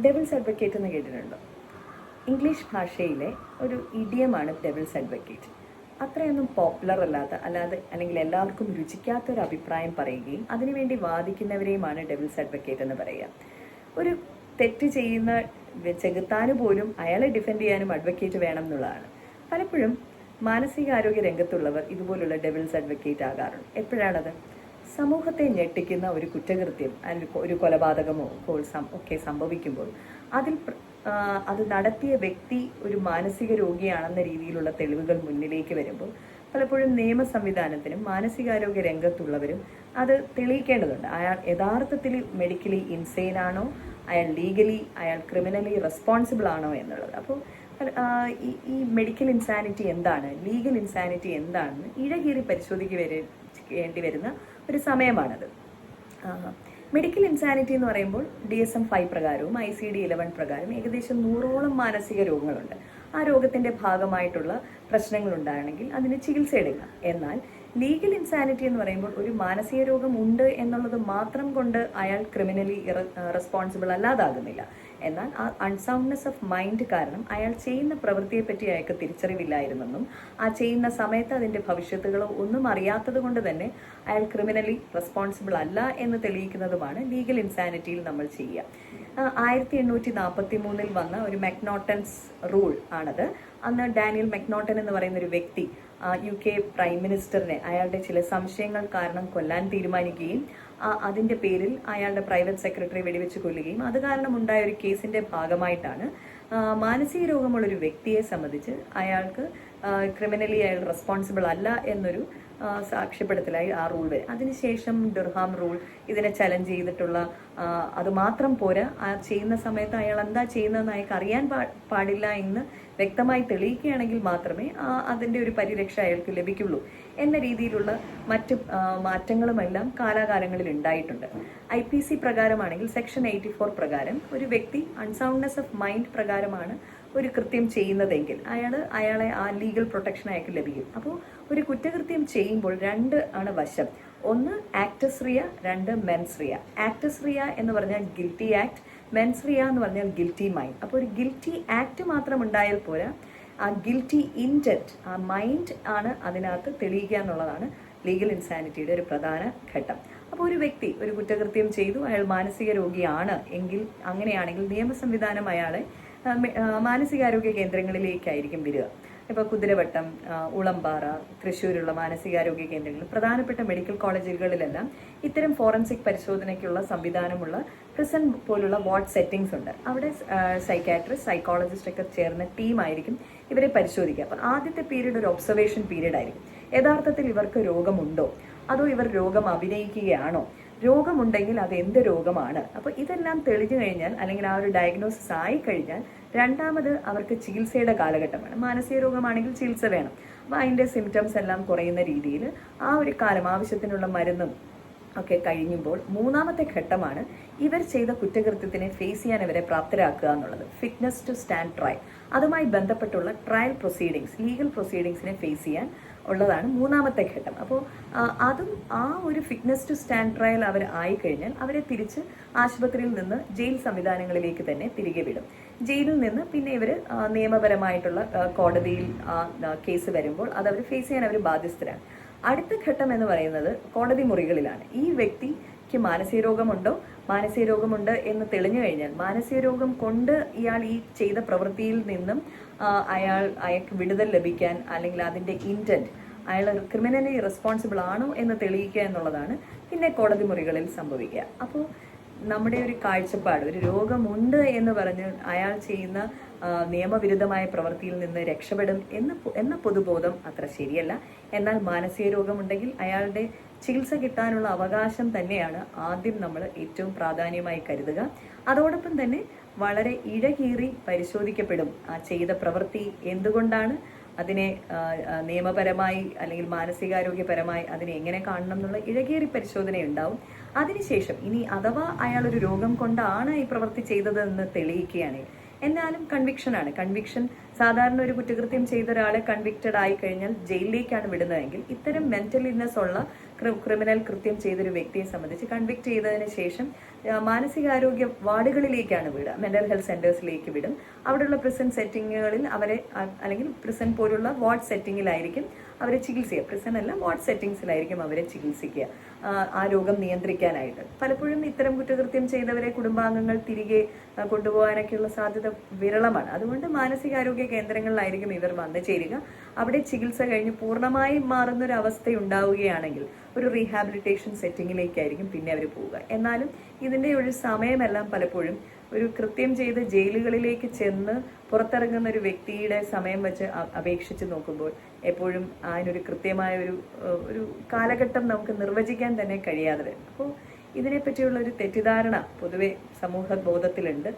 Devils advocate എന്ന് കേട്ടിട്ടുണ്ടോ? English ഭാഷയിലെ ഒരു ഇഡിയമാണ് ഡെവിൾസ് അഡ്വക്കേറ്റ്. അത്രയൊന്നും പോപ്പുലർ അല്ലെങ്കിൽ എല്ലാവർക്കും രുചിക്കാത്ത ഒരു അഭിപ്രായം പറയുകയും അതിനുവേണ്ടി വാദിക്കുന്നവരെയുമാണ് ഡെവിൾസ് അഡ്വക്കേറ്റ് എന്ന് പറയുക. ഒരു തെറ്റ് ചെയ്യുന്ന ചെകുത്താന് പോലും അയാളെ ഡിഫെൻഡ് ചെയ്യാനും അഡ്വക്കേറ്റ് വേണം എന്നുള്ളതാണ്. പലപ്പോഴും മാനസികാരോഗ്യ രംഗത്തുള്ളവർ ഇതുപോലുള്ള ഡെവിൾസ് അഡ്വക്കേറ്റ് ആകാറുണ്ട്. എപ്പോഴാണത്? സമൂഹത്തെ ഞെട്ടിക്കുന്ന ഒരു കുറ്റകൃത്യം അല്ലെങ്കിൽ ഒരു കൊലപാതകമോ ഒക്കെ സംഭവിക്കുമ്പോൾ അത് നടത്തിയ വ്യക്തി ഒരു മാനസിക രോഗിയാണെന്ന രീതിയിലുള്ള തെളിവുകൾ മുന്നിലേക്ക് വരുമ്പോൾ പലപ്പോഴും നിയമ സംവിധാനത്തിനും മാനസികാരോഗ്യ രംഗത്തുള്ളവരും അത് തെളിയിക്കേണ്ടതുണ്ട്. അയാൾ യഥാർത്ഥത്തിൽ മെഡിക്കലി ഇൻസെയിൻ ആണോ, അയാൾ ക്രിമിനലി റെസ്പോൺസിബിൾ ആണോ എന്നുള്ളത്. അപ്പോൾ ഈ മെഡിക്കൽ ഇൻസാനിറ്റി എന്താണ്, ലീഗൽ ഇൻസാനിറ്റി എന്താണെന്ന് ഇഴകീറി പരിശോധിക്കേണ്ടി വരുന്ന ഒരു സമയമാണത്. മെഡിക്കൽ ഇൻസാനിറ്റി എന്ന് പറയുമ്പോൾ DSM-5 പ്രകാരവും ICD-11 പ്രകാരം ഏകദേശം 100ഓളം മാനസിക രോഗങ്ങളുണ്ട്. ആ രോഗത്തിന്റെ ഭാഗമായിട്ടുള്ള പ്രശ്നങ്ങൾ ഉണ്ടാണെങ്കിൽ അതിന് ചികിത്സ എടുക്കാം. എന്നാൽ ലീഗൽ ഇൻസാനിറ്റി എന്ന് പറയുമ്പോൾ ഒരു മാനസിക രോഗം ഉണ്ട് എന്നുള്ളത് മാത്രം കൊണ്ട് അയാൾ ക്രിമിനലി റെസ്പോൺസിബിൾ അല്ലാതാകുന്നില്ല. എന്നാൽ ആ അൺസൗണ്ട്നെസ് ഓഫ് മൈൻഡ് കാരണം അയാൾ ചെയ്യുന്ന പ്രവൃത്തിയെപ്പറ്റി അയാൾക്ക് തിരിച്ചറിവില്ലായിരുന്നെന്നും ആ ചെയ്യുന്ന സമയത്ത് അതിന്റെ ഭവിഷ്യത്തുകളോ ഒന്നും അറിയാത്തത് കൊണ്ട് തന്നെ അയാൾ ക്രിമിനലി റെസ്പോൺസിബിൾ അല്ല എന്ന് തെളിയിക്കുന്നതുമാണ് ലീഗൽ ഇൻസാനിറ്റിയിൽ നമ്മൾ ചെയ്യുക. 1843 വന്ന ഒരു മെക്നോട്ടൻസ് റൂൾ ആണത്. അന്ന് ഡാനിയൽ മെക്നോട്ടൻ എന്ന് പറയുന്ന ഒരു വ്യക്തി UK പ്രൈം മിനിസ്റ്ററിനെ അയാളുടെ ചില സംശയങ്ങൾ കാരണം കൊല്ലാൻ തീരുമാനിക്കുകയും അതിന്റെ പേരിൽ അയാളുടെ പ്രൈവറ്റ് സെക്രട്ടറി വെടിവെച്ച് കൊല്ലുകയും അത് കാരണം ഉണ്ടായ ഒരു കേസിന്റെ ഭാഗമായിട്ടാണ് മാനസിക രോഗമുള്ളൊരു വ്യക്തിയെ സംബന്ധിച്ച് അയാൾക്ക് ക്രിമിനലി അയാൾ റെസ്പോൺസിബിൾ അല്ല എന്നൊരു സാക്ഷ്യപ്പെടുത്തലായി ആ റൂൾ വരും. അതിനുശേഷം ഡുർഹാം റൂൾ ഇതിനെ ചലഞ്ച് ചെയ്തിട്ടുള്ള അത് മാത്രം പോരാ, ആ ചെയ്യുന്ന സമയത്ത് അയാൾ എന്താ ചെയ്യുന്നതെന്ന് അയാൾക്ക് അറിയാൻ പാടില്ല എന്ന് വ്യക്തമായി തെളിയിക്കുകയാണെങ്കിൽ മാത്രമേ അതിന്റെ ഒരു പരിരക്ഷ അയാൾക്ക് ലഭിക്കുള്ളൂ എന്ന രീതിയിലുള്ള മറ്റു മാറ്റങ്ങളുമെല്ലാം കാലാകാലങ്ങളിൽ ഉണ്ടായിട്ടുണ്ട്. IPC പ്രകാരമാണെങ്കിൽ സെക്ഷൻ 84 പ്രകാരം ഒരു വ്യക്തി അൺസൗണ്ട്നെസ് ഓഫ് മൈൻഡ് പ്രകാരമാണ് ഒരു കൃത്യം ചെയ്യുന്നതെങ്കിൽ അയാളെ ആ ലീഗൽ പ്രൊട്ടക്ഷൻ അയാൾക്ക് ലഭിക്കും. അപ്പോൾ ഒരു കുറ്റകൃത്യം ചെയ്യുമ്പോൾ 2 ആണ് വശം. ഒന്ന് ആക്ടസ് റിയ, 2 മെൻസ് റിയ. ആക്ടസ് റിയ എന്ന് പറഞ്ഞാൽ ഗിൽറ്റി ആക്ട്, മെൻസ് റിയ എന്ന് പറഞ്ഞാൽ ഗിൽറ്റി മൈൻഡ്. അപ്പോൾ ഒരു ഗിൽറ്റി ആക്ട് മാത്രം ഉണ്ടായാൽ പോരാ, ആ ഗിൽറ്റി ഇൻറ്റന്റ്, ആ മൈൻഡ് ആണ് അതിനകത്ത് തെളിയിക്കുക എന്നുള്ളതാണ് ലീഗൽ ഇൻസാനിറ്റിയുടെ ഒരു പ്രധാന ഘട്ടം. അപ്പോൾ ഒരു വ്യക്തി ഒരു കുറ്റകൃത്യം ചെയ്തു, അയാൾ മാനസിക രോഗിയാണ് എങ്കിൽ അങ്ങനെയാണെങ്കിൽ നിയമ സംവിധാനം അയാളെ മാനസികാരോഗ്യ കേന്ദ്രങ്ങളിലേക്കായിരിക്കും വരിക. ഇപ്പോൾ കുതിരവട്ടം, ഉളമ്പാറ, തൃശ്ശൂരുള്ള മാനസികാരോഗ്യ കേന്ദ്രങ്ങൾ, പ്രധാനപ്പെട്ട മെഡിക്കൽ കോളേജുകളിലെല്ലാം ഇത്തരം ഫോറൻസിക് പരിശോധനയ്ക്കുള്ള സംവിധാനമുള്ള പ്രിസൺ പോലുള്ള വാർഡ് സെറ്റിംഗ്സ് ഉണ്ട്. അവിടെ സൈക്കാട്രിസ്റ്റ്, സൈക്കോളജിസ്റ്റ് ഒക്കെ ചേർന്ന ടീമായിരിക്കും ഇവരെ പരിശോധിക്കുക. അപ്പോൾ ആദ്യത്തെ പീരീഡ് ഒരു ഒബ്സർവേഷൻ പീരീഡ് ആയിരിക്കും. യഥാർത്ഥത്തിൽ ഇവർക്ക് രോഗമുണ്ടോ അതോ ഇവർ രോഗം അഭിനയിക്കുകയാണോ, രോഗമുണ്ടെങ്കിൽ അത് എന്ത് രോഗമാണ്. അപ്പോൾ ഇതെല്ലാം തെളിഞ്ഞു കഴിഞ്ഞാൽ അല്ലെങ്കിൽ ആ ഒരു ഡയഗ്നോസിസ് ആയി കഴിഞ്ഞാൽ രണ്ടാമത് അവർക്ക് ചികിത്സയുടെ കാലഘട്ടമാണ്. മാനസിക രോഗമാണെങ്കിൽ ചികിത്സ വേണം. അപ്പോൾ അതിൻ്റെ സിംറ്റംസ് എല്ലാം കുറയുന്ന രീതിയിൽ ആ ഒരു കാലം ആവശ്യത്തിനുള്ള മരുന്നും ഒക്കെ കഴിയുമ്പോൾ മൂന്നാമത്തെ ഘട്ടമാണ് ഇവർ ചെയ്ത കുറ്റകൃത്യത്തിനെ ഫേസ് ചെയ്യാൻ ഇവരെ പ്രാപ്തരാക്കുക എന്നുള്ളത്. ഫിറ്റ്നസ് ടു സ്റ്റാൻഡ് ട്രയൽ, അതുമായി ബന്ധപ്പെട്ടുള്ള ട്രയൽ പ്രൊസീഡിങ്സ്, ലീഗൽ പ്രൊസീഡിങ്സിനെ ഫേസ് ചെയ്യാൻ ഉള്ളതാണ് മൂന്നാമത്തെ ഘട്ടം. അപ്പോൾ അതും ആ ഒരു ഫിറ്റ്നസ് ടു സ്റ്റാൻഡ് ട്രയൽ അവർ ആയിക്കഴിഞ്ഞാൽ അവരെ തിരിച്ച് ആശുപത്രിയിൽ നിന്ന് ജയിൽ സംവിധാനങ്ങളിലേക്ക് തന്നെ തിരികെ വിടും. ജയിലിൽ നിന്ന് പിന്നെ ഇവർ നിയമപരമായിട്ടുള്ള കോടതിയിൽ കേസ് വരുമ്പോൾ അത് അവർ ഫേസ് ചെയ്യാൻ അവർ ബാധ്യസ്ഥരാണ്. അടുത്ത ഘട്ടം എന്ന് പറയുന്നത് കോടതി മുറികളിലാണ്. ഈ വ്യക്തിക്ക് മാനസിക രോഗമുണ്ട് എന്ന് തെളിഞ്ഞു കഴിഞ്ഞാൽ മാനസിക രോഗം കൊണ്ട് ഇയാൾ ഈ ചെയ്ത പ്രവൃത്തിയിൽ നിന്നും അയാൾക്ക് വിടുതൽ ലഭിക്കാൻ അല്ലെങ്കിൽ അതിന്റെ ഇന്റന്റ് അയാൾ ക്രിമിനലി റെസ്പോൺസിബിൾ ആണോ എന്ന് തെളിയിക്കുക എന്നുള്ളതാണ് പിന്നെ കോടതി മുറികളിൽ സംഭവിക്കുക. അപ്പോൾ നമ്മുടെ ഒരു കാഴ്ചപ്പാട്, ഒരു രോഗമുണ്ട് എന്ന് പറഞ്ഞ് അയാൾ ചെയ്യുന്ന നിയമവിരുദ്ധമായ പ്രവൃത്തിയിൽ നിന്ന് രക്ഷപ്പെടും എന്ന പൊതുബോധം അത്ര ശരിയല്ല. എന്നാൽ മാനസിക രോഗമുണ്ടെങ്കിൽ അയാളുടെ ചികിത്സ കിട്ടാനുള്ള അവകാശം തന്നെയാണ് ആദ്യം നമ്മൾ ഏറ്റവും പ്രാധാന്യമായി കരുതുക. അതോടൊപ്പം തന്നെ വളരെ ഇഴകീറി പരിശോധിക്കപ്പെടും ആ ചെയ്ത പ്രവൃത്തി എന്തുകൊണ്ടാണ്, അതിനെ നിയമപരമായി അല്ലെങ്കിൽ മാനസികാരോഗ്യപരമായി അതിനെ എങ്ങനെ കാണണം എന്നുള്ള ഇഴകേറി പരിശോധന ഉണ്ടാവും. അതിനുശേഷം ഇനി അഥവാ അയാൾ ഒരു രോഗം കൊണ്ടാണ് ഈ പ്രവൃത്തി ചെയ്തതെന്ന് തെളിയിക്കുകയാണെങ്കിൽ എന്നാലും കൺവിക്ഷനാണ്. കൺവിക്ഷൻ സാധാരണ ഒരു കുറ്റകൃത്യം ചെയ്ത ഒരാളെ കൺവിക്റ്റഡ് ആയി കഴിഞ്ഞാൽ ജയിലിലേക്കാണ് വിടുന്നതെങ്കിൽ ഇത്തരം മെന്റൽ ഇൽനെസ് ഉള്ള ക്രിമിനൽ കൃത്യം ചെയ്തൊരു വ്യക്തിയെ സംബന്ധിച്ച് കൺവിക്ട് ചെയ്തതിന് ശേഷം മാനസികാരോഗ്യ വാർഡുകളിലേക്കാണ് വിടുക, മെന്റൽ ഹെൽത്ത് സെന്റേഴ്സിലേക്ക് വിടും. അവിടെയുള്ള പ്രിസൺ സെറ്റിങ്ങുകളിൽ അവരെ, അല്ലെങ്കിൽ പ്രിസൺ പോലുള്ള വാർഡ് സെറ്റിങ്ങിലായിരിക്കും അവരെ ചികിത്സിക്കുക. പ്രിസൺ അല്ല, വാർഡ് സെറ്റിങ്സിലായിരിക്കും അവരെ ചികിത്സിക്കുക, ആ രോഗം നിയന്ത്രിക്കാനായിട്ട്. പലപ്പോഴും ഇത്തരം കുറ്റകൃത്യം ചെയ്തവരെ കുടുംബാംഗങ്ങൾ തിരികെ കൊണ്ടുപോകാനൊക്കെയുള്ള സാധ്യത വിരളമാണ്. അതുകൊണ്ട് മാനസികാരോഗ്യ കേന്ദ്രങ്ങളിലായിരിക്കും ഇവർ വന്നു ചേരുക. അവിടെ ചികിത്സ കഴിഞ്ഞ് പൂർണ്ണമായും മാറുന്നൊരു അവസ്ഥ ഉണ്ടാവുകയാണെങ്കിൽ ഒരു റീഹാബിലിറ്റേഷൻ സെറ്റിങ്ങിലേക്കായിരിക്കും പിന്നെ അവർ പോവുക. എന്നാലും ഇതിൻ്റെ ഒരു സമയമെല്ലാം പലപ്പോഴും ഒരു കൃത്യം ചെയ്ത് ജയിലുകളിലേക്ക് ചെന്ന് പുറത്തിറങ്ങുന്ന ഒരു വ്യക്തിയുടെ സമയം വെച്ച് അപേക്ഷിച്ച് നോക്കുമ്പോൾ എപ്പോഴും അതിനൊരു കൃത്യമായ ഒരു കാലഘട്ടം നമുക്ക് നിർവചിക്കാൻ തന്നെ കഴിയാതെ വരും. അപ്പോൾ ഇതിനെപ്പറ്റിയുള്ള ഒരു തെറ്റിദ്ധാരണ പൊതുവെ സമൂഹ ബോധത്തിലുണ്ട്.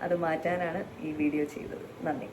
അത് മാറ്റാനാണ് ഈ വീഡിയോ ചെയ്തത്. നന്ദി.